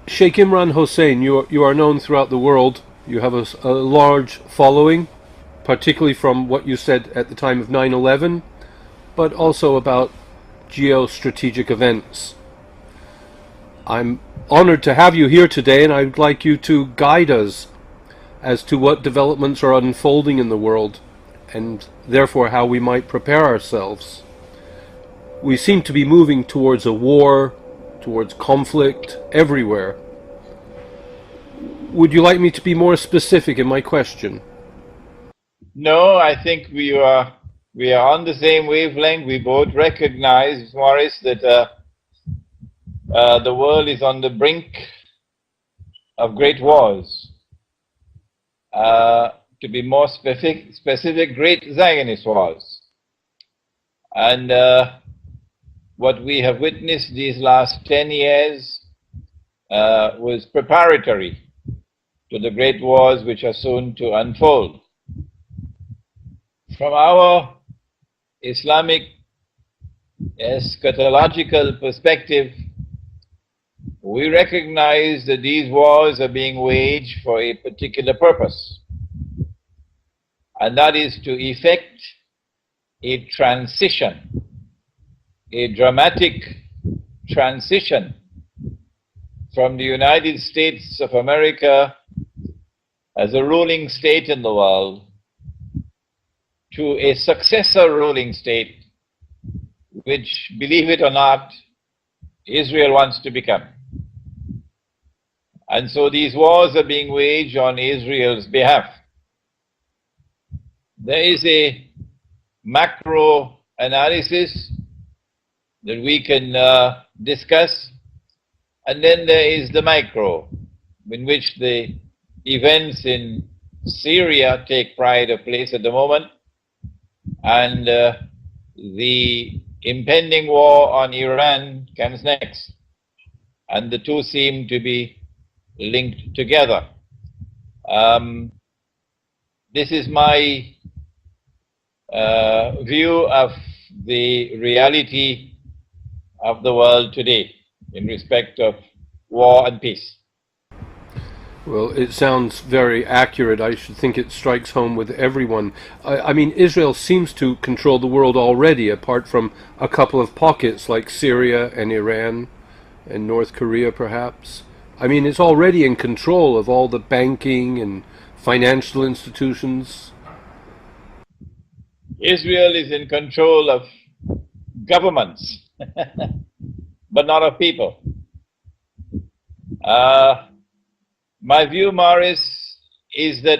Sheikh Imran Hossein, you are known throughout the world. You have a large following, particularly from what you said at the time of 9/11, but also about geostrategic events. I'm honored to have you here today, and I'd like you to guide us as to what developments are unfolding in the world, and therefore how we might prepare ourselves. We seem to be moving towards a war, towards conflict everywhere. Would you like me to be more specific in my question? No, I think we are on the same wavelength. We both recognize, Morris, that the world is on the brink of great wars. To be more specific, great Zionist wars. And what we have witnessed these last 10 years was preparatory to the great wars which are soon to unfold. From our Islamic eschatological perspective, we recognize that these wars are being waged for a particular purpose, and that is to effect a transition, a dramatic transition from the United States of America as a ruling state in the world to a successor ruling state, which, believe it or not, Israel wants to become. And so these wars are being waged on Israel's behalf. There is a macro analysis that we can discuss, and then there is the micro, in which the events in Syria take pride of place at the moment, and the impending war on Iran comes next. And the two seem to be linked together. This is my view of the reality of the world today in respect of war and peace. Well, it sounds very accurate. I should think it strikes home with everyone. I mean, Israel seems to control the world already, apart from a couple of pockets like Syria and Iran and North Korea, perhaps. I mean, it's already in control of all the banking and financial institutions. Israel is in control of governments, but not of people. My view, Morris, is that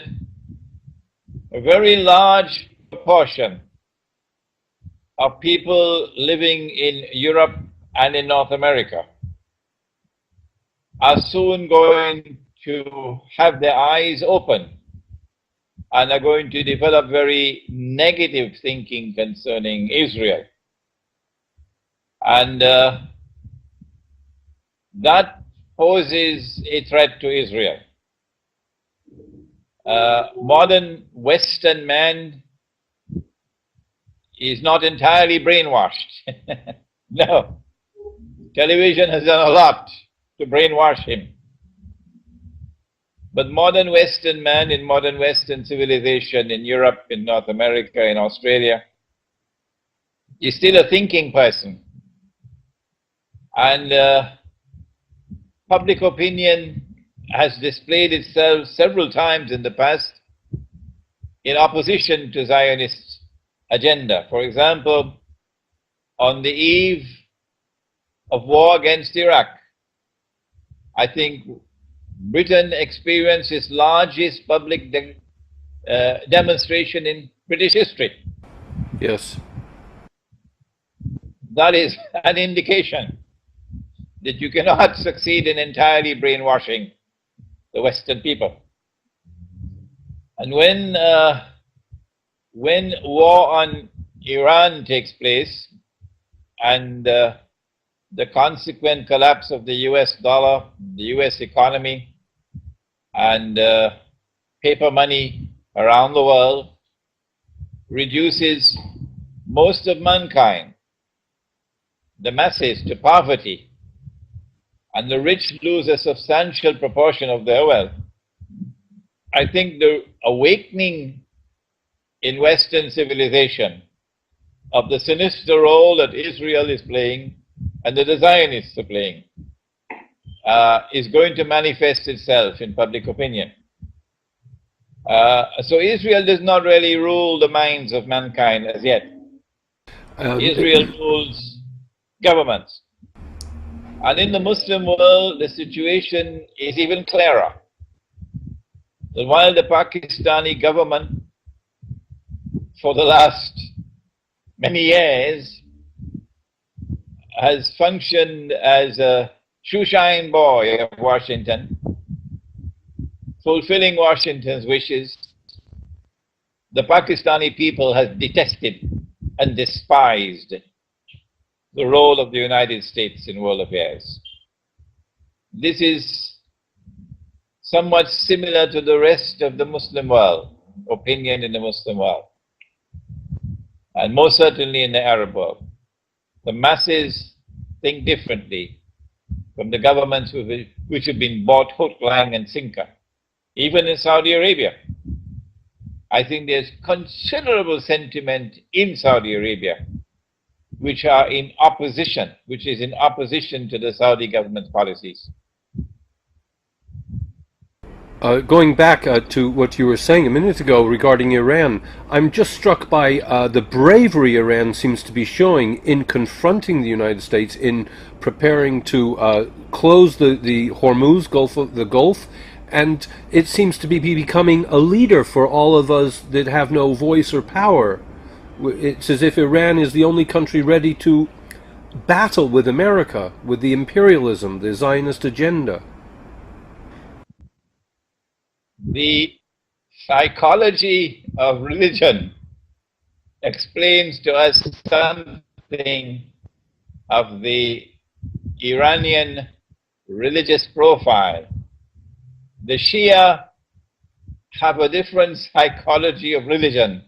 a very large proportion of people living in Europe and in North America are soon going to have their eyes open and are going to develop very negative thinking concerning Israel. And that poses a threat to Israel. Modern Western man is not entirely brainwashed. No. Television has done a lot to brainwash him. But modern Western man in modern Western civilization in Europe, in North America, in Australia, is still a thinking person. And public opinion has displayed itself several times in the past in opposition to Zionist agenda. For example, on the eve of war against Iraq, I think Britain experienced its largest public demonstration in British history. Yes. That is an indication that you cannot succeed in entirely brainwashing the Western people. And when war on Iran takes place and the consequent collapse of the US dollar, the US economy, and paper money around the world reduces most of mankind, the masses, to poverty, and the rich lose a substantial proportion of their wealth, I think the awakening in Western civilization of the sinister role that Israel is playing and that the Zionists are playing is going to manifest itself in public opinion. So Israel does not really rule the minds of mankind as yet. Israel rules governments. And in the Muslim world, the situation is even clearer. That while the Pakistani government, for the last many years, has functioned as a shoeshine boy of Washington, fulfilling Washington's wishes, the Pakistani people has detested and despised the role of the United States in world affairs. This is somewhat similar to the rest of the Muslim world, opinion in the Muslim world, and most certainly in the Arab world. The masses think differently from the governments which have been bought hook, line, and sinker. Even in Saudi Arabia, I think there's considerable sentiment in Saudi Arabia which is in opposition to the Saudi government's policies. Going back to what you were saying a minute ago regarding Iran, I'm just struck by the bravery Iran seems to be showing in confronting the United States, in preparing to close the Hormuz Gulf, and it seems to be becoming a leader for all of us that have no voice or power. It's as if Iran is the only country ready to battle with America, with the imperialism, the Zionist agenda. The psychology of religion explains to us something of the Iranian religious profile. The Shia have a different psychology of religion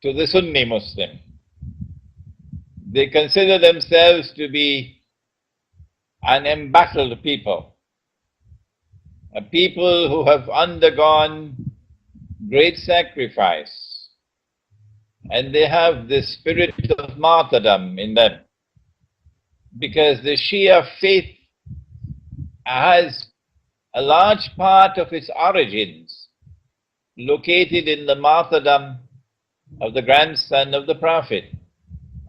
to the Sunni Muslim. They consider themselves to be an embattled people, a people who have undergone great sacrifice, and they have the spirit of martyrdom in them, because the Shia faith has a large part of its origins located in the martyrdom of the grandson of the Prophet,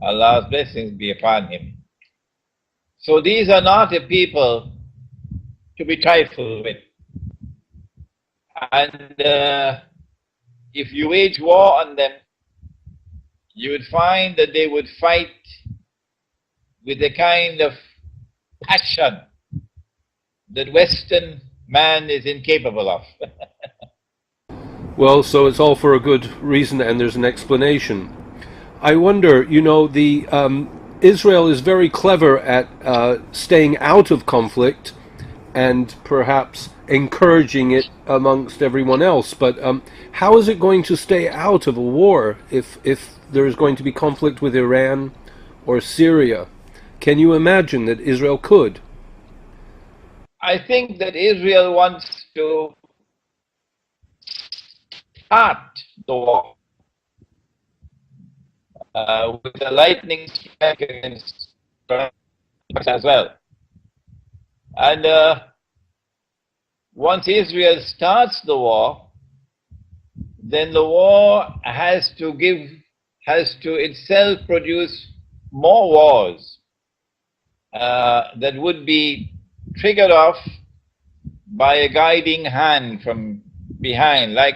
Allah's blessings be upon him. So these are not a people to be trifled with. And if you wage war on them, you would find that they would fight with a kind of passion that Western man is incapable of. Well, so it's all for a good reason, and there's an explanation. I wonder, Israel is very clever at staying out of conflict and perhaps encouraging it amongst everyone else. But how is it going to stay out of a war if there is going to be conflict with Iran or Syria? Can you imagine that Israel could? I think that Israel wants to start the war with a lightning strike against France as well. And once Israel starts the war, then the war has to itself produce more wars that would be triggered off by a guiding hand from behind, like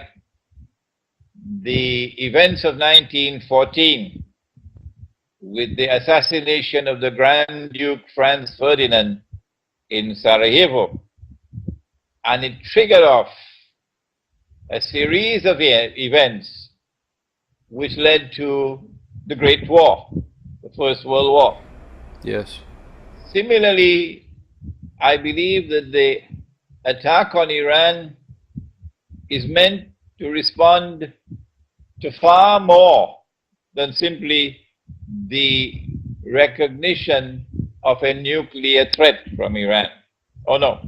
the events of 1914 with the assassination of the Grand Duke Franz Ferdinand in Sarajevo. And it triggered off a series of events which led to the Great War, the First World War. Yes. Similarly, I believe that the attack on Iran is meant to respond to far more than simply the recognition of a nuclear threat from Iran. Oh no,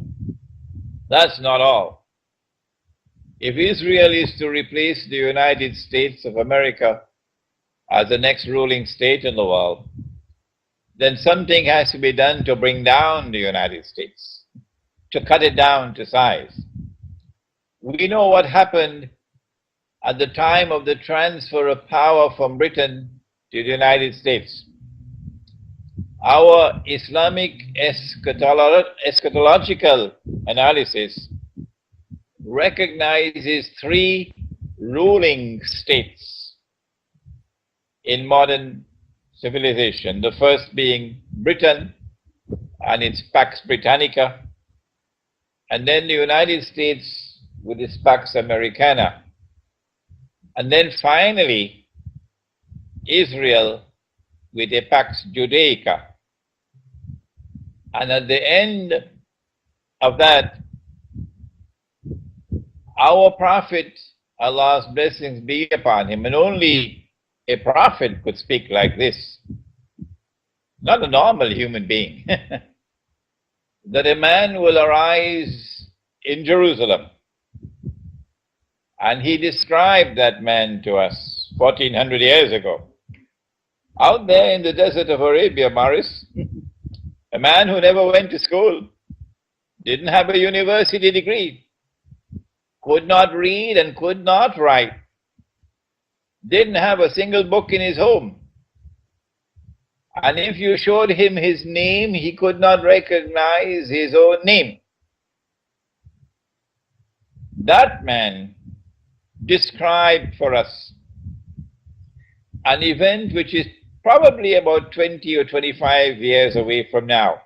that's not all. If Israel is to replace the United States of America as the next ruling state in the world, then something has to be done to bring down the United States, to cut it down to size. We know what happened at the time of the transfer of power from Britain to the United States. Our Islamic eschatological analysis recognizes three ruling states in modern civilization. The first being Britain and its Pax Britannica, and then the United States with its Pax Americana, and then finally Israel with a Pax Judaica. And at the end of that, our Prophet, Allah's blessings be upon him, and only a prophet could speak like this, not a normal human being, that a man will arise in Jerusalem. And he described that man to us 1400 years ago. Out there in the desert of Arabia, Morris, a man who never went to school, didn't have a university degree, could not read and could not write, didn't have a single book in his home. And if you showed him his name, he could not recognize his own name. That man described for us an event which is probably about 20 or 25 years away from now,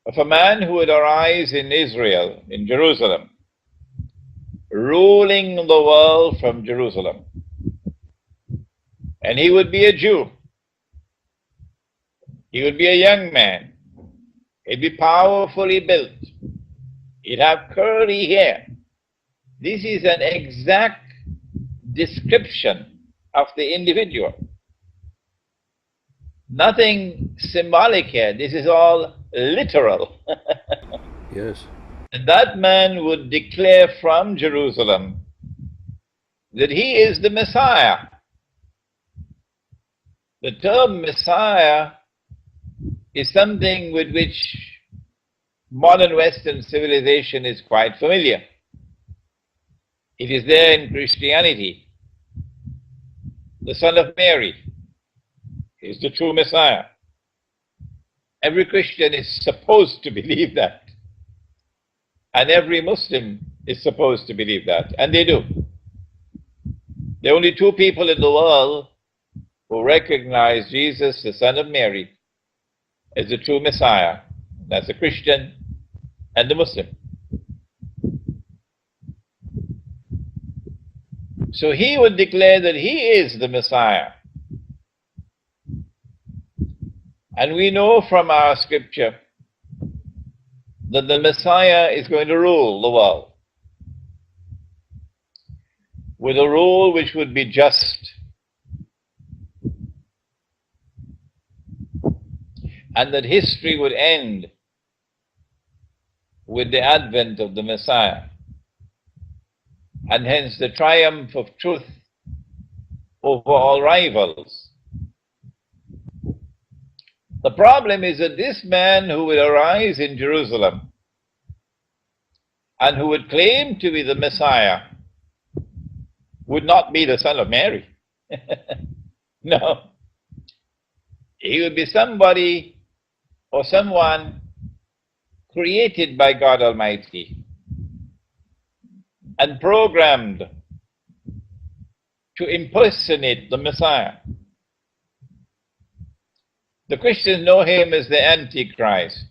of a man who would arise in Israel, in Jerusalem, ruling the world from Jerusalem. And he would be a Jew. He would be a young man. He'd be powerfully built. He'd have curly hair. This is an exact description of the individual. Nothing symbolic here. This is all literal. Yes. And that man would declare from Jerusalem that he is the Messiah. The term Messiah is something with which modern Western civilization is quite familiar. It is there in Christianity. The Son of Mary is the true Messiah. Every Christian is supposed to believe that. And every Muslim is supposed to believe that. And they do. There are only two people in the world who recognize Jesus, the Son of Mary, as the true Messiah. That's the Christian and the Muslim. So he would declare that he is the Messiah. And we know from our scripture that the Messiah is going to rule the world with a rule which would be just, and that history would end with the advent of the Messiah, and hence the triumph of truth over all rivals. The problem is that this man who would arise in Jerusalem and who would claim to be the Messiah would not be the Son of Mary. No. He would be somebody or someone created by God Almighty and programmed to impersonate the Messiah. The Christians know him as the Antichrist.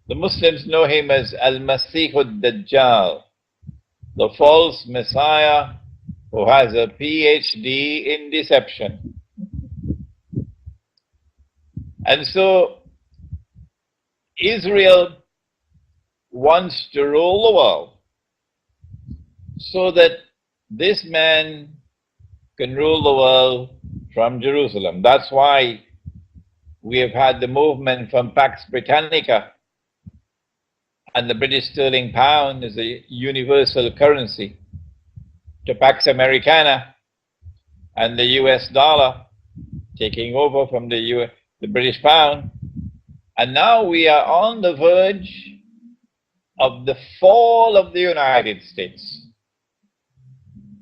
The Muslims know him as Al-Masih ad-Dajjal, the false Messiah who has a PhD in deception. And so Israel wants to rule the world so that this man can rule the world from Jerusalem. That's why we have had the movement from Pax Britannica and the British sterling pound as a universal currency to Pax Americana and the US dollar taking over from the British pound. And now we are on the verge of the fall of the United States,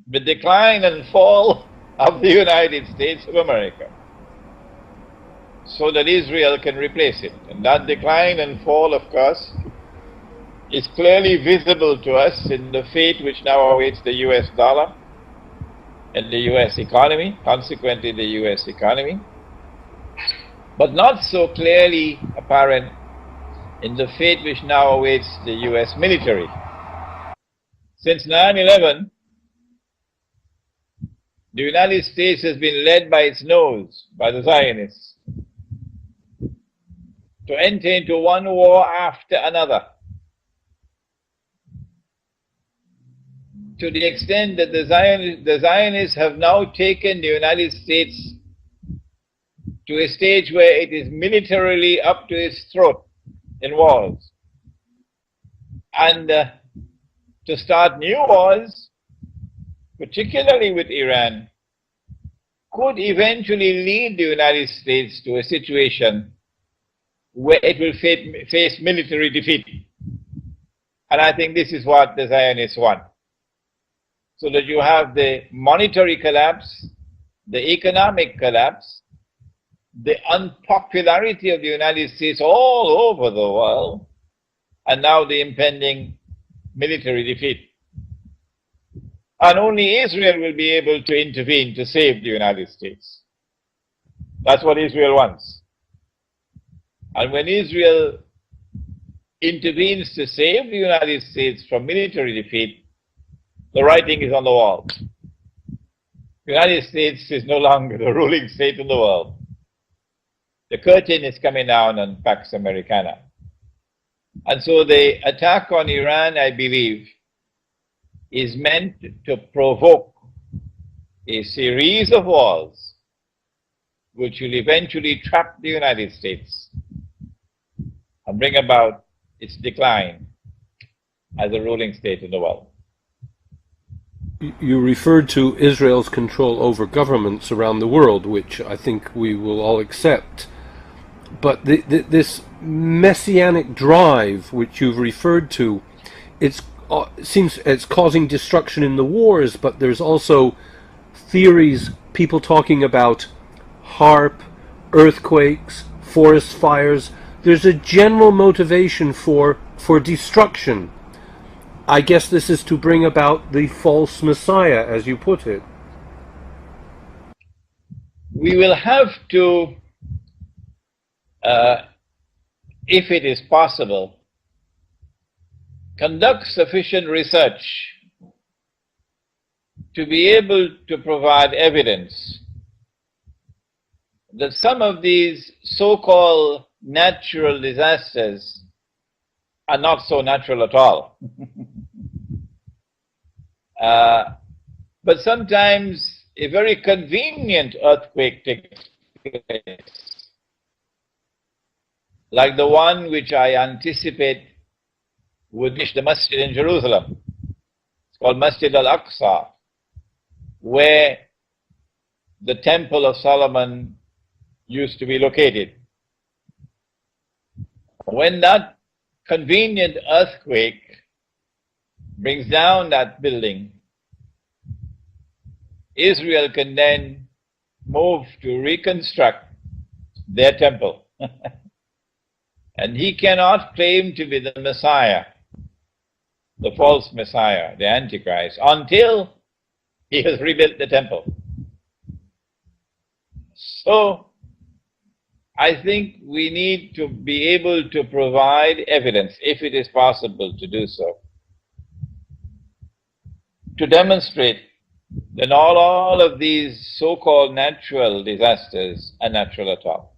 the decline and fall of the United States of America, so that Israel can replace it. And that decline and fall, of course, is clearly visible to us in the fate which now awaits the US dollar and the US economy, consequently the US economy, but not so clearly apparent in the fate which now awaits the US military. Since 9/11, the United States has been led by its nose, by the Zionists, to enter into one war after another, to the extent that the Zionists have now taken the United States to a stage where it is militarily up to its throat in wars. And to start new wars, particularly with Iran, could eventually lead the United States to a situation where it will face military defeat. And I think this is what the Zionists want. So that you have the monetary collapse, the economic collapse, the unpopularity of the United States all over the world, and now the impending military defeat. And only Israel will be able to intervene to save the United States. That's what Israel wants. And when Israel intervenes to save the United States from military defeat, the writing is on the wall. The United States is no longer the ruling state in the world. The curtain is coming down on Pax Americana. And so the attack on Iran, I believe, is meant to provoke a series of wars which will eventually trap the United States and bring about its decline as a ruling state in the world. You referred to Israel's control over governments around the world, which I think we will all accept. But this messianic drive which you've referred to, it seems it's causing destruction in the wars, but there's also theories, people talking about HARP, earthquakes, forest fires. There's a general motivation for destruction. I guess this is to bring about the false Messiah, as you put it. We will have to, if it is possible, conduct sufficient research to be able to provide evidence that some of these so-called natural disasters are not so natural at all. But sometimes a very convenient earthquake takes place, like the one which I anticipate would reach the masjid in Jerusalem. It's called Masjid al-Aqsa, where the Temple of Solomon used to be located. When that convenient earthquake brings down that building, Israel can then move to reconstruct their temple. And he cannot claim to be the Messiah, the false Messiah, the Antichrist, until he has rebuilt the temple. So, I think we need to be able to provide evidence, if it is possible to do so, to demonstrate that all of these so-called natural disasters are natural at all.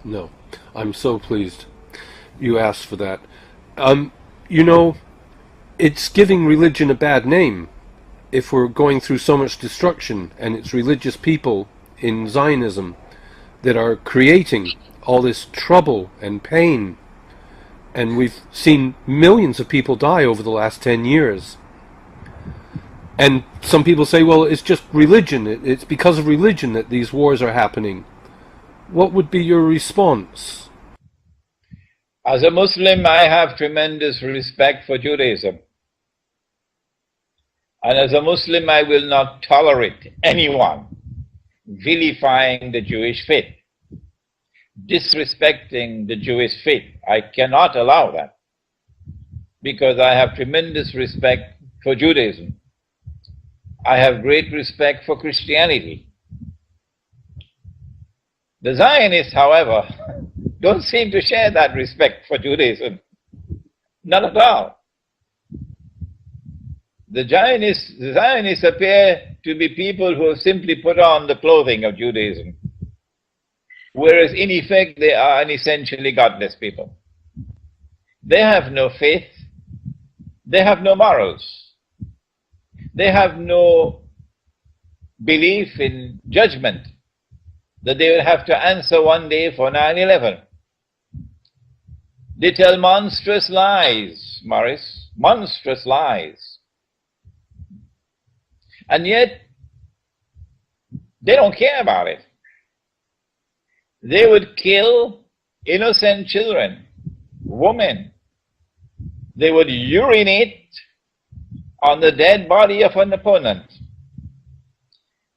No, I'm so pleased you asked for that. You know, it's giving religion a bad name if we're going through so much destruction, and it's religious people in Zionism that are creating all this trouble and pain. And we've seen millions of people die over the last 10 years. And some people say, well, it's just religion. It's because of religion that these wars are happening. What would be your response? As a Muslim, I have tremendous respect for Judaism. And as a Muslim, I will not tolerate anyone vilifying the Jewish faith, disrespecting the Jewish faith. I cannot allow that, because I have tremendous respect for Judaism. I have great respect for Christianity. The Zionists, however, don't seem to share that respect for Judaism. Not at all. The Zionists appear to be people who have simply put on the clothing of Judaism, whereas in effect they are an essentially godless people. They have no faith, they have no morals, they have no belief in judgment that they will have to answer one day for 9/11. They tell monstrous lies, Morris, monstrous lies. And yet, they don't care about it. They would kill innocent children, women. They would urinate on the dead body of an opponent.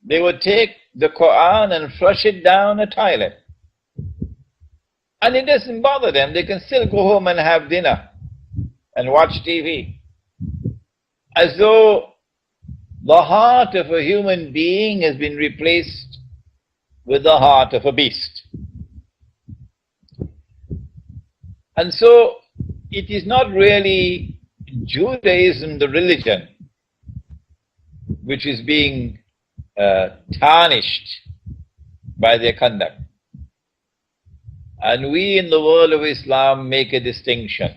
They would take the Quran and flush it down a toilet. And it doesn't bother them. They can still go home and have dinner and watch TV. As though the heart of a human being has been replaced with the heart of a beast. And so it is not really Judaism, the religion, which is being tarnished by their conduct. And we in the world of Islam make a distinction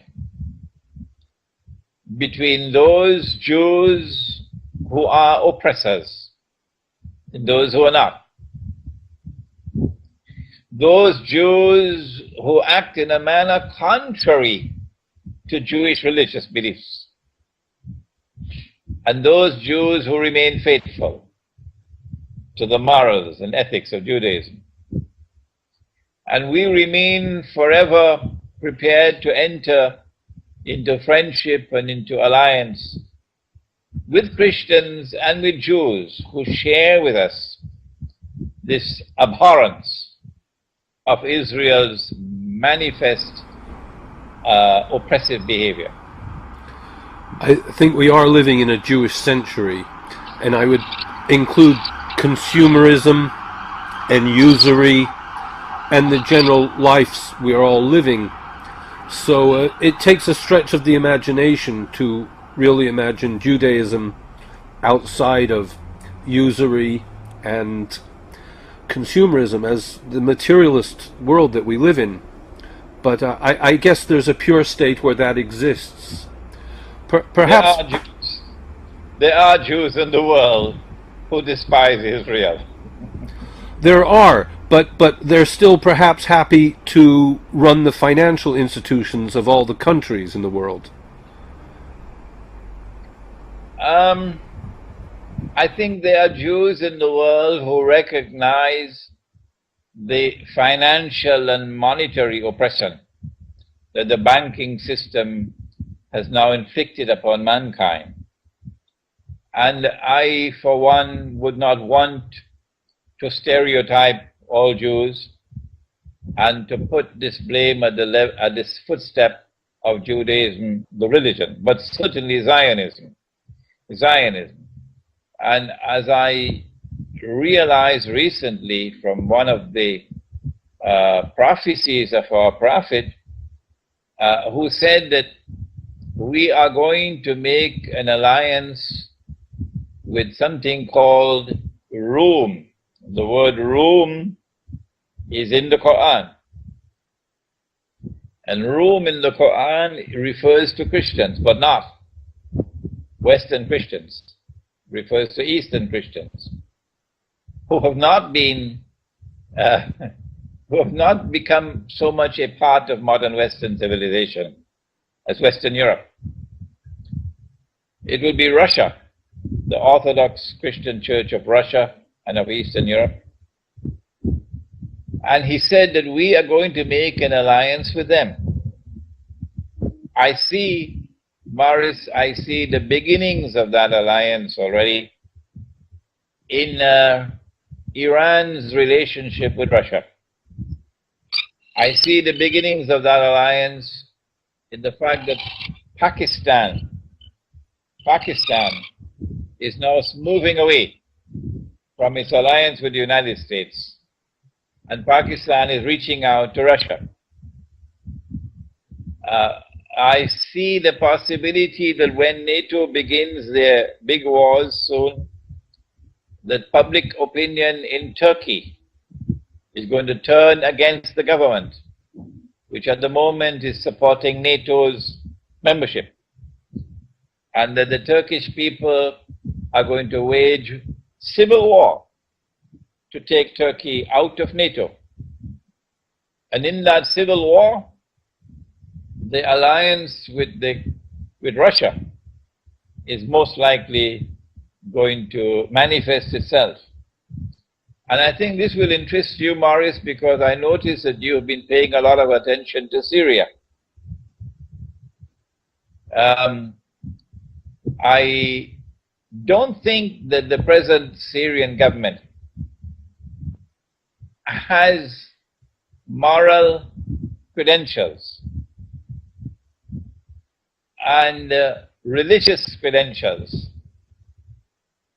between those Jews who are oppressors and those who are not. Those Jews who act in a manner contrary to Jewish religious beliefs, and those Jews who remain faithful to the morals and ethics of Judaism. And we remain forever prepared to enter into friendship and into alliance with Christians and with Jews who share with us this abhorrence of Israel's manifest oppressive behavior. I think we are living in a Jewish century, and I would include consumerism and usury and the general lives we are all living. So it takes a stretch of the imagination to really imagine Judaism outside of usury and consumerism as the materialist world that we live in. But I guess there's a pure state where that exists. Perhaps there are Jews in the world who despise Israel. There are, but they're still perhaps happy to run the financial institutions of all the countries in the world. I think there are Jews in the world who recognize the financial and monetary oppression that the banking system has now inflicted upon mankind. And I, for one, would not want to stereotype all Jews and to put this blame at this footstep of Judaism, the religion, but certainly Zionism. And as I realized recently from one of the prophecies of our prophet, who said that we are going to make an alliance with something called Rome. The word Rome is in the Quran. And Rome in the Quran refers to Christians, but not Western Christians. It refers to Eastern Christians who have not been who have not become so much a part of modern Western civilization as Western Europe. It will be Russia, the Orthodox Christian Church of Russia and of Eastern Europe. And he said that we are going to make an alliance with them. I see, Morris, I see the beginnings of that alliance already in Iran's relationship with Russia. I see the beginnings of that alliance in the fact that Pakistan is now moving away from its alliance with the United States, and Pakistan is reaching out to Russia. I see the possibility that when NATO begins their big wars soon, that public opinion in Turkey is going to turn against the government, which at the moment is supporting NATO's membership, and that the Turkish people are going to wage civil war to take Turkey out of NATO. And in that civil war, the alliance with Russia is most likely going to manifest itself. And I think this will interest you, Morris, because I notice that you have been paying a lot of attention to Syria. I don't think that the present Syrian government has moral credentials and religious credentials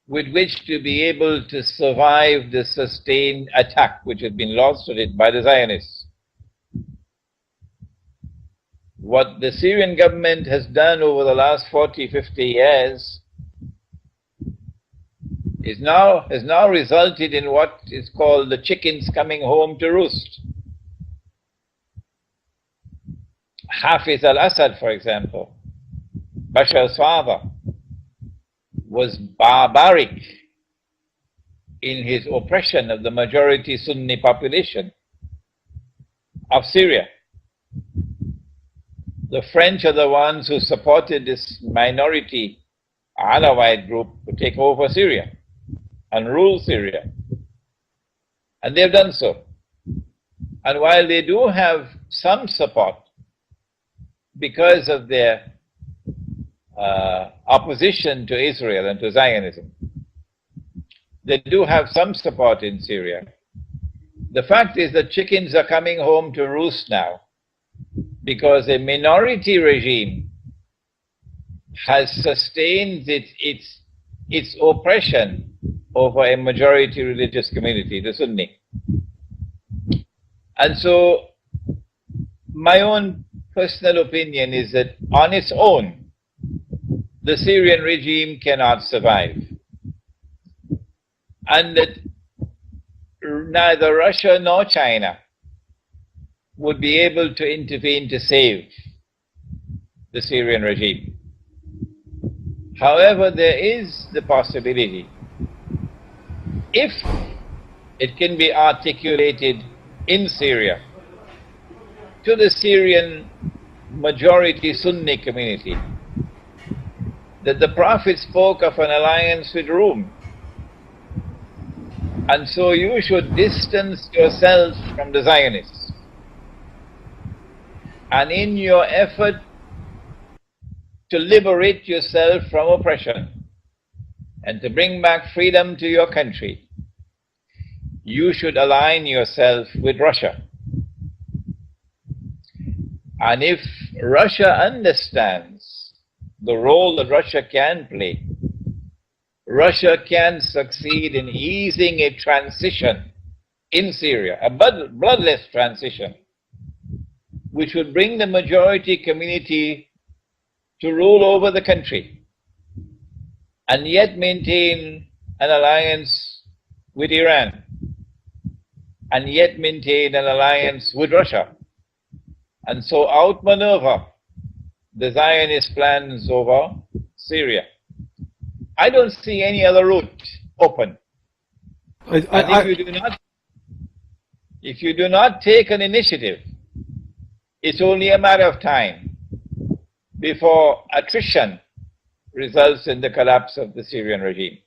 with which to be able to survive the sustained attack which has been launched at it by the Zionists. What the Syrian government has done over the last 40, 50 years has now resulted in what is called the chickens coming home to roost. Hafiz al-Assad, for example, Bashar's father, was barbaric in his oppression of the majority Sunni population of Syria. The French are the ones who supported this minority Alawite group to take over Syria and rule Syria. And they've done so. And while they do have some support because of their opposition to Israel and to Zionism, they do have some support in Syria. The fact is that chickens are coming home to roost now because a minority regime has sustained its oppression over a majority religious community, the Sunni. And so my own personal opinion is that on its own, the Syrian regime cannot survive, and that neither Russia nor China would be able to intervene to save the Syrian regime. However, there is the possibility, if it can be articulated in Syria to the Syrian majority Sunni community, that the Prophet spoke of an alliance with Rome. And so you should distance yourself from the Zionists. And in your effort to liberate yourself from oppression and to bring back freedom to your country, you should align yourself with Russia. And if Russia understands the role that Russia can play, Russia can succeed in easing a transition in Syria, a bloodless transition, which would bring the majority community to rule over the country and yet maintain an alliance with Iran and yet maintain an alliance with Russia, and so outmaneuver the Zionist plans over Syria. I don't see any other route open. If you do not, if you do not take an initiative, it's only a matter of time before attrition results in the collapse of the Syrian regime.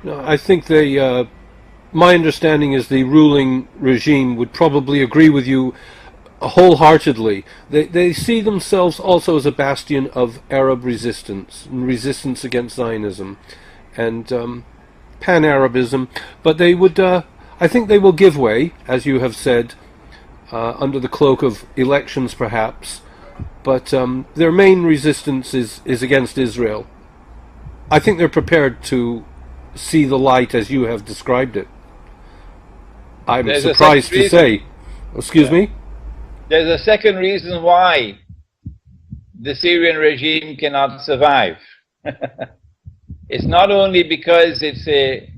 No, I think my understanding is the ruling regime would probably agree with you wholeheartedly. They see themselves also as a bastion of Arab resistance and resistance against Zionism and pan-Arabism, but they would, I think they will give way, as you have said, under the cloak of elections perhaps, but their main resistance is against Israel. I think they're prepared to see the light as you have described it. I'm surprised to say. Excuse me? There's a second reason why the Syrian regime cannot survive. It's not only because it's a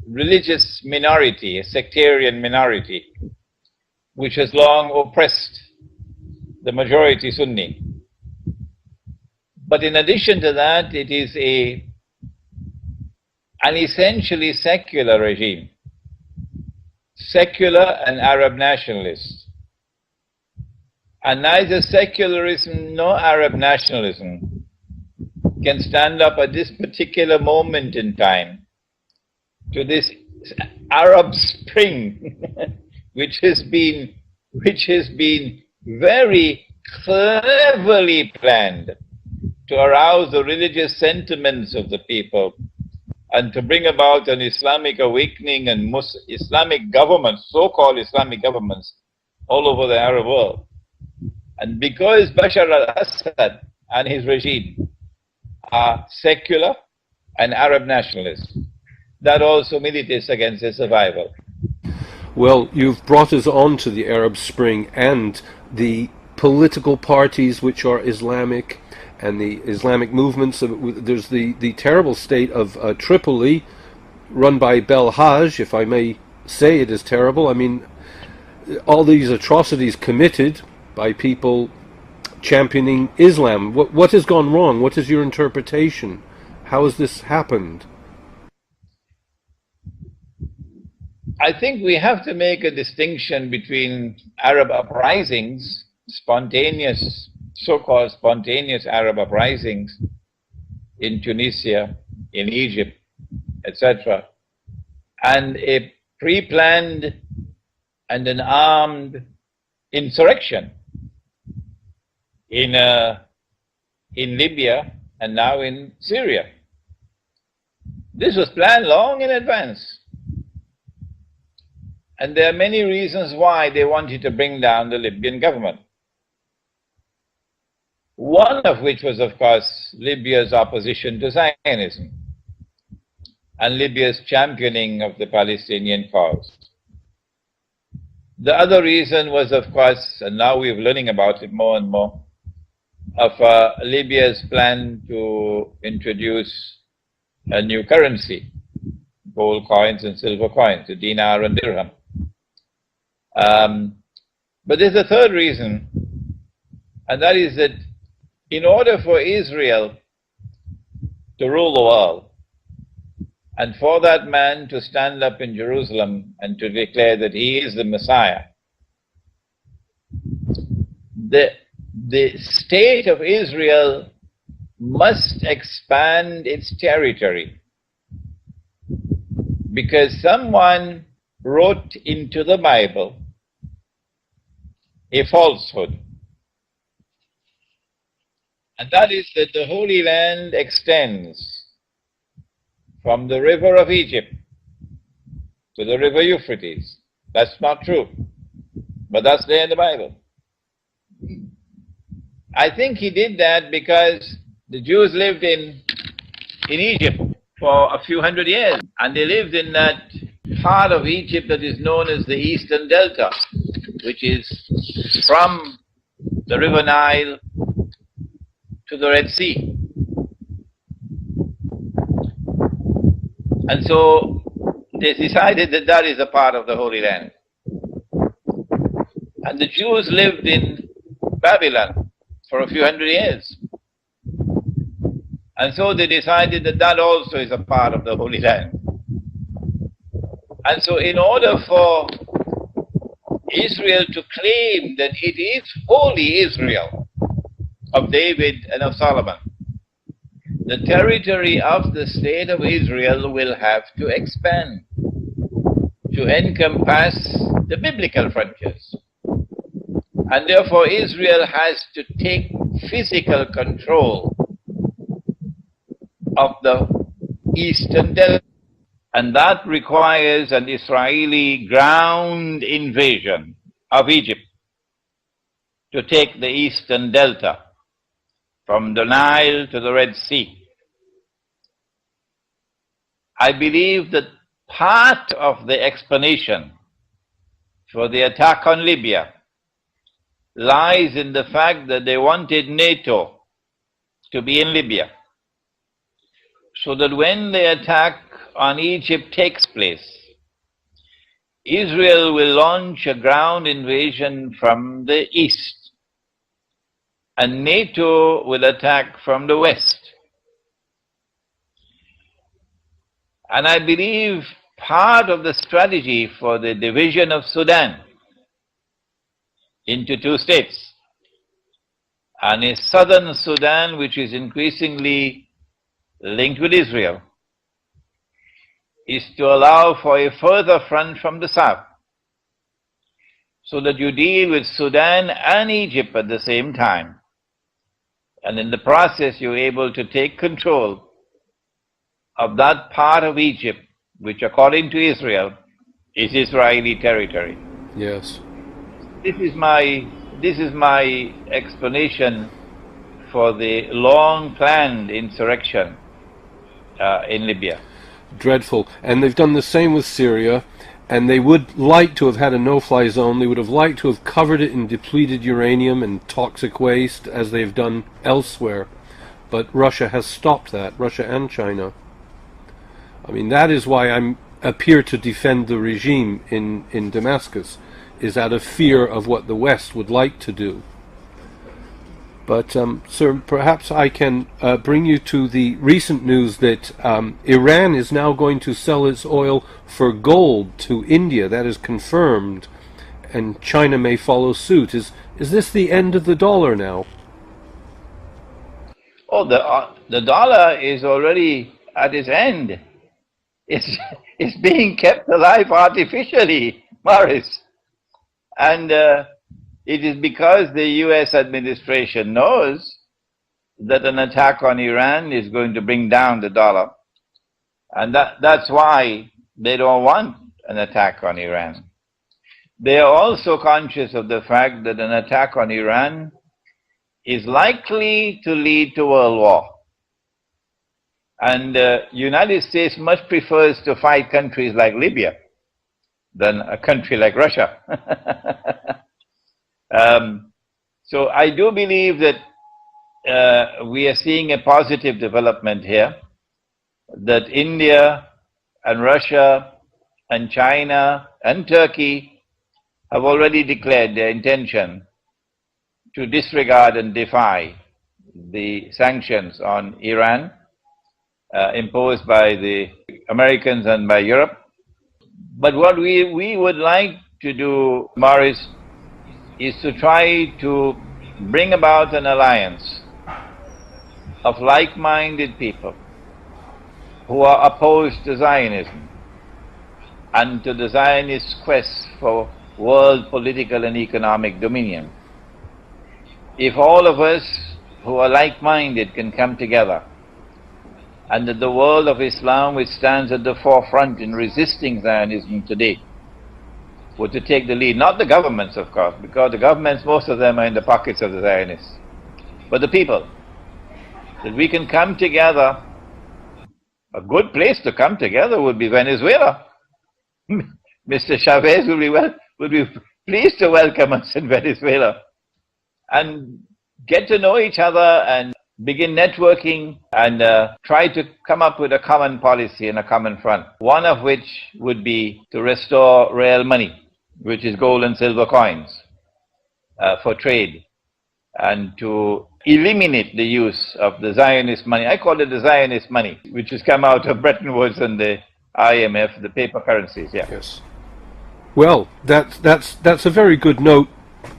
religious minority, a sectarian minority, which has long oppressed the majority Sunni. But in addition to that, it is an essentially secular regime, secular and Arab nationalist. And neither secularism nor Arab nationalism can stand up at this particular moment in time to this Arab Spring, which has been very cleverly planned to arouse the religious sentiments of the people and to bring about an Islamic awakening and Islamic governments, so-called Islamic governments, all over the Arab world. And because Bashar al-Assad and his regime are secular and Arab nationalists, that also militates against their survival. Well, you've brought us on to the Arab Spring and the political parties which are Islamic and the Islamic movements. There's the terrible state of Tripoli, run by Belhaj, if I may say it is terrible. I mean, all these atrocities committed by people championing Islam. What has gone wrong? What is your interpretation? How has this happened? I think we have to make a distinction between Arab uprisings, spontaneous, so-called spontaneous Arab uprisings in Tunisia, in Egypt, etc., and a pre-planned and an armed insurrection in Libya and now in Syria. This was planned long in advance. And there are many reasons why they wanted to bring down the Libyan government. One of which was, of course, Libya's opposition to Zionism and Libya's championing of the Palestinian cause. The other reason was, of course, and now we're learning about it more and more, of Libya's plan to introduce a new currency, gold coins and silver coins, the dinar and dirham. But there's a third reason, and that is that in order for Israel to rule the world, and for that man to stand up in Jerusalem and to declare that he is the Messiah, the state of Israel must expand its territory, because someone wrote into the Bible a falsehood, and that is that the Holy Land extends from the river of Egypt to the river Euphrates. That's not true, but that's there in the Bible. I think he did that because the Jews lived in Egypt for a few hundred years, and they lived in that part of Egypt that is known as the Eastern Delta, which is from the River Nile to the Red Sea. And so they decided that that is a part of the Holy Land. And the Jews lived in Babylon for a few hundred years. And so they decided that that also is a part of the Holy Land. And so in order for Israel to claim that it is wholly Israel of David and of Solomon. The territory of the state of Israel will have to expand to encompass the biblical frontiers. And therefore Israel has to take physical control of the eastern delta. And that requires an Israeli ground invasion of Egypt to take the eastern delta from the Nile to the Red Sea. I believe that part of the explanation for the attack on Libya lies in the fact that they wanted NATO to be in Libya, so that when the attack on Egypt takes place, Israel will launch a ground invasion from the east, and NATO will attack from the west. And I believe part of the strategy for the division of Sudan into two states, and a southern Sudan which is increasingly linked with Israel, is to allow for a further front from the south, so that you deal with Sudan and Egypt at the same time. And in the process, you're able to take control of that part of Egypt, which according to Israel is Israeli territory. Yes. This is my explanation for the long-planned insurrection in Libya. Dreadful. And they've done the same with Syria, and they would like to have had a no-fly zone. They would have liked to have covered it in depleted uranium and toxic waste, as they've done elsewhere. But Russia has stopped that, Russia and China. I mean, that is why I appear to defend the regime in Damascus, is out of fear of what the West would like to do. But, sir, perhaps I can bring you to the recent news that Iran is now going to sell its oil for gold to India. That is confirmed, and China may follow suit. Is this the end of the dollar now? Oh, the dollar is already at its end. It's being kept alive artificially, Morris. And it is because the US administration knows that an attack on Iran is going to bring down the dollar. And that's why they don't want an attack on Iran. They are also conscious of the fact that an attack on Iran is likely to lead to world war. And the United States much prefers to fight countries like Libya than a country like Russia. So I do believe that we are seeing a positive development here, that India and Russia and China and Turkey have already declared their intention to disregard and defy the sanctions on Iran imposed by the Americans and by Europe. But what we would like to do, Morris, is to try to bring about an alliance of like-minded people who are opposed to Zionism and to the Zionist quest for world political and economic dominion. If all of us who are like-minded can come together, and that the world of Islam, which stands at the forefront in resisting Zionism today, were to take the lead, not the governments, of course, because the governments, most of them are in the pockets of the Zionists, but the people, that we can come together. A good place to come together would be Venezuela. Mr. Chavez would be pleased to welcome us in Venezuela, and get to know each other and begin networking and try to come up with a common policy and a common front. One of which would be to restore real money, which is gold and silver coins, for trade, and to eliminate the use of the Zionist money. I call it the Zionist money, which has come out of Bretton Woods and the IMF, the paper currencies. Yeah. Yes. Well, that's a very good note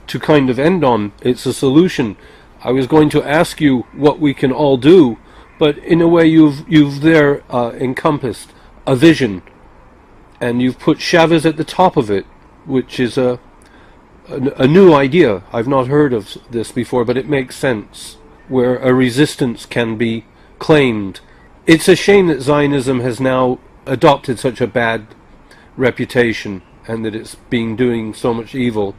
to kind of end on. It's a solution. I was going to ask you what we can all do, but in a way you've there encompassed a vision, and you've put Chavez at the top of it, which is a new idea. I've not heard of this before, but it makes sense, where a resistance can be claimed. It's a shame that Zionism has now adopted such a bad reputation and that it's been doing so much evil.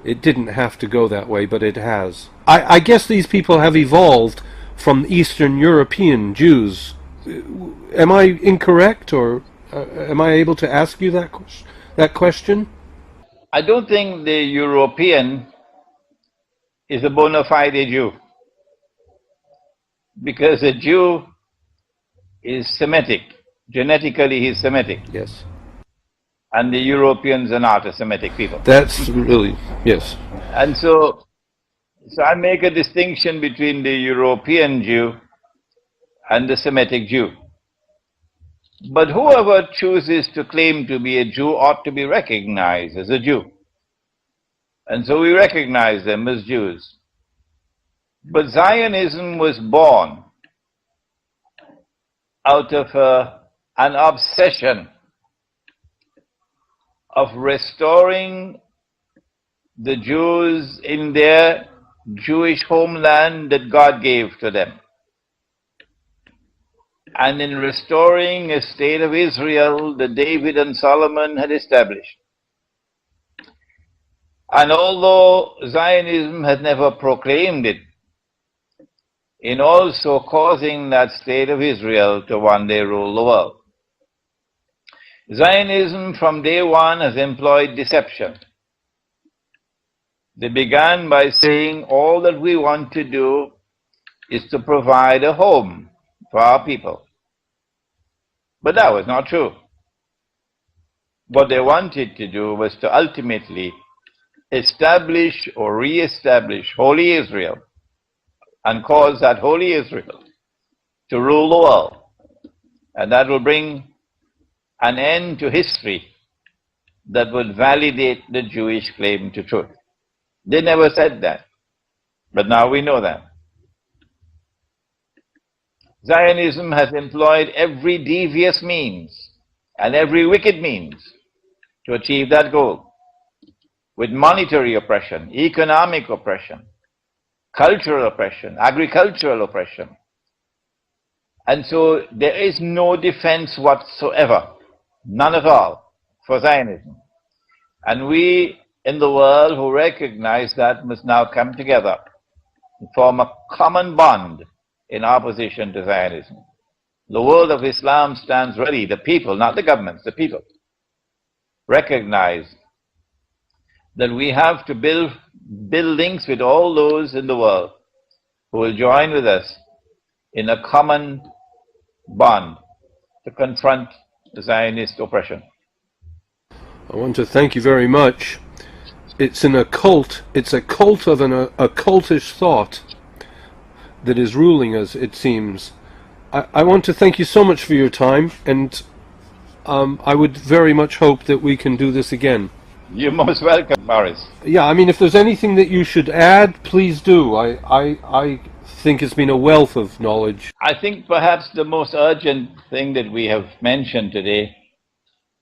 It didn't have to go that way, but it has. I guess these people have evolved from Eastern European Jews. Am I incorrect, or am I able to ask you that question? I don't think the European is a bona fide Jew, because a Jew is Semitic. Genetically, he's Semitic. Yes. And the Europeans are not a Semitic people. That's really, yes. And so I make a distinction between the European Jew and the Semitic Jew. But whoever chooses to claim to be a Jew ought to be recognized as a Jew. And so we recognize them as Jews. But Zionism was born out of an obsession of restoring the Jews in their Jewish homeland that God gave to them, and in restoring a state of Israel that David and Solomon had established. And although Zionism has never proclaimed it, in also causing that state of Israel to one day rule the world. Zionism from day one has employed deception. They began by saying all that we want to do is to provide a home for our people. But that was not true. What they wanted to do was to ultimately establish or re-establish Holy Israel and cause that Holy Israel to rule the world. And that will bring an end to history that would validate the Jewish claim to truth. They never said that, but now we know that. Zionism has employed every devious means and every wicked means to achieve that goal, with monetary oppression, economic oppression, cultural oppression, agricultural oppression. And so there is no defense whatsoever, none at all, for Zionism. And we in the world who recognize that must now come together and form a common bond in opposition to Zionism. The world of Islam stands ready, the people, not the governments, the people, recognize that we have to build links with all those in the world who will join with us in a common bond to confront the Zionist oppression. I want to thank you very much. It's a cult of an occultish thought that is ruling us, it seems. I want to thank you so much for your time, and I would very much hope that we can do this again. You're most welcome, Morris. Yeah, I mean, if there's anything that you should add, please do. I think it's been a wealth of knowledge. I think perhaps the most urgent thing that we have mentioned today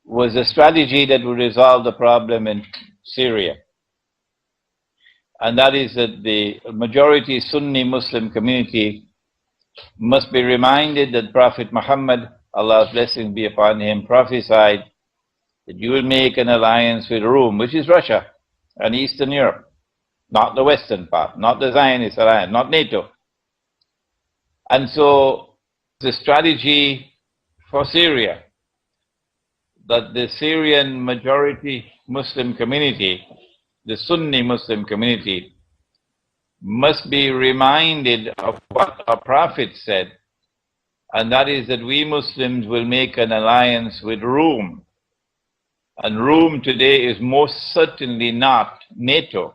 was a strategy that would resolve the problem in Syria. And that is that the majority Sunni Muslim community must be reminded that Prophet Muhammad, Allah's blessings be upon him, prophesied that you will make an alliance with Rome, which is Russia and Eastern Europe, not the Western part, not the Zionist alliance, not NATO. And so the strategy for Syria, that the Syrian majority Muslim community, the Sunni Muslim community, must be reminded of what our Prophet said, and that is that we Muslims will make an alliance with Rome. And Rome today is most certainly not NATO.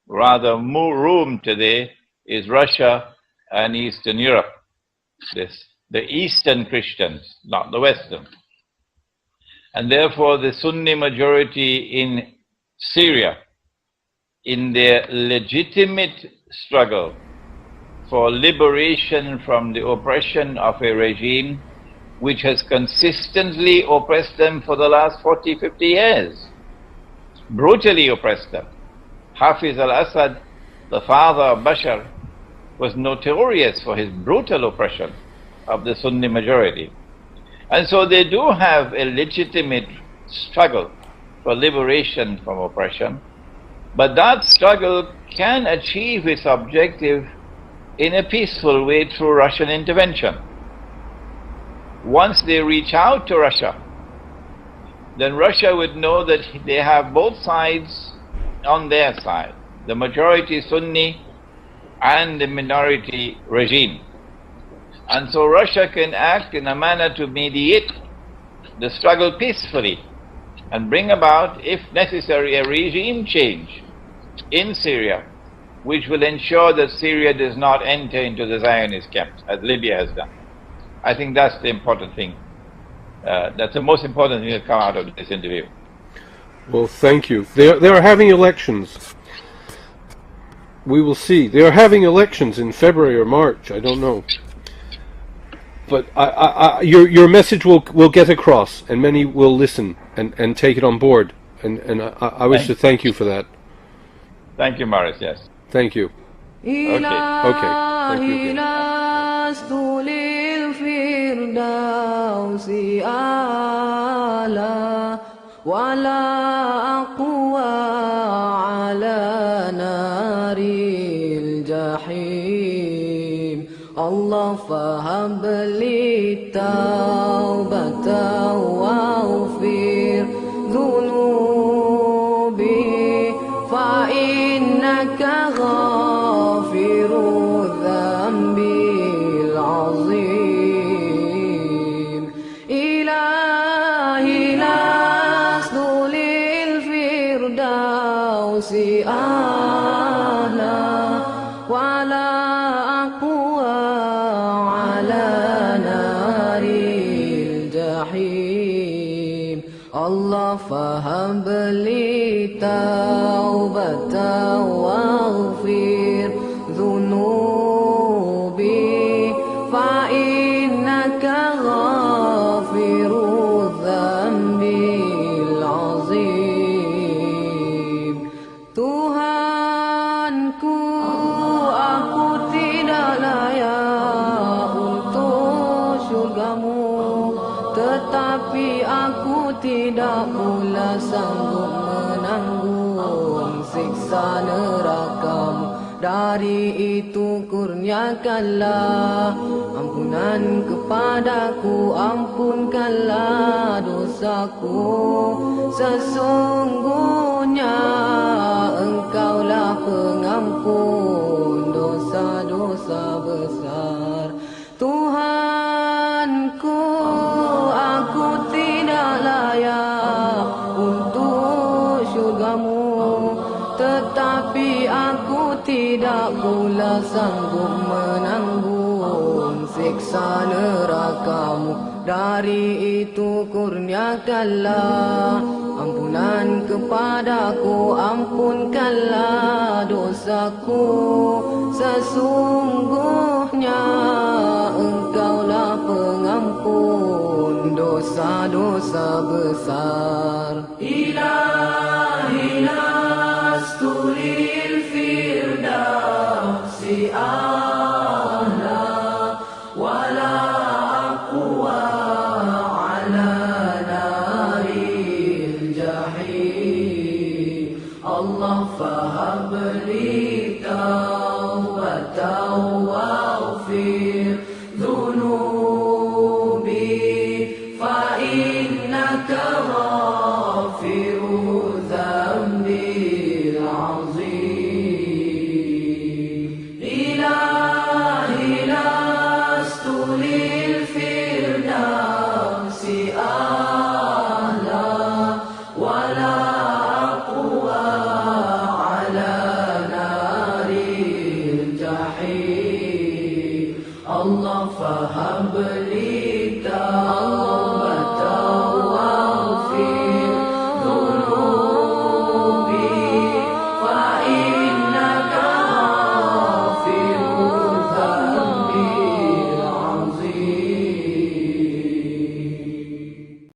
Rather, Rome today is Russia and Eastern Europe. The Eastern Christians, not the Western. And therefore the Sunni majority in Syria, in their legitimate struggle for liberation from the oppression of a regime which has consistently oppressed them for the last 40, 50 years, brutally oppressed them. Hafiz al-Assad, the father of Bashar, was notorious for his brutal oppression of the Sunni majority. And so they do have a legitimate struggle for liberation from oppression, but that struggle can achieve its objective in a peaceful way through Russian intervention. Once they reach out to Russia, then Russia would know that they have both sides on their side, the majority Sunni and the minority regime. And so Russia can act in a manner to mediate the struggle peacefully and bring about, if necessary, a regime change in Syria, which will ensure that Syria does not enter into the Zionist camps, as Libya has done. I think that's the important thing. That's the most important thing to come out of this interview. Well, thank you. They are having elections. We will see. They are having elections in February or March. I don't know. But your message will get across, and many will listen and take it on board. And I wish to thank you for that. Thank you, Morris. Yes. Thank you. Okay. Thank you again. Allah fahab li taubatan waghfir dhunubi fa innaka ghafiru dhanbil azim. Ilahi lasdu lil firdausi ahla wala Allah fahab li taubatan waghfir dhunubi fa innaka ghafiru dhanbil azim. Tuhanku, aku tidak layak untuk syurgamu, tetapi aku tidak pula sanggup menanggung siksa nerakamu. Dari itu kurniakanlah ampunan kepadaku, ampunkanlah dosaku. Sesungguhnya Engkaulah pengampun dosa-dosa besar. Tuhanku, aku tidak layak untuk syurgamu, tetapi aku tidak pula sanggup menanggung siksa nerakamu. Dari itu kurniakanlah ampunan kepadaku, ampunkanlah dosaku. Sesungguhnya Engkaulah pengampun dosa-dosa besar. Ilahi lastu lil firdausi a'la wala aqwa ala naril jahim. Allah fahab li taubatan waghfir dhunubi fa innaka ghafiru dhanbil azim. Ilahi lastu lil firdausi a'la wala aqwa ala naril jahim. Allah fahab li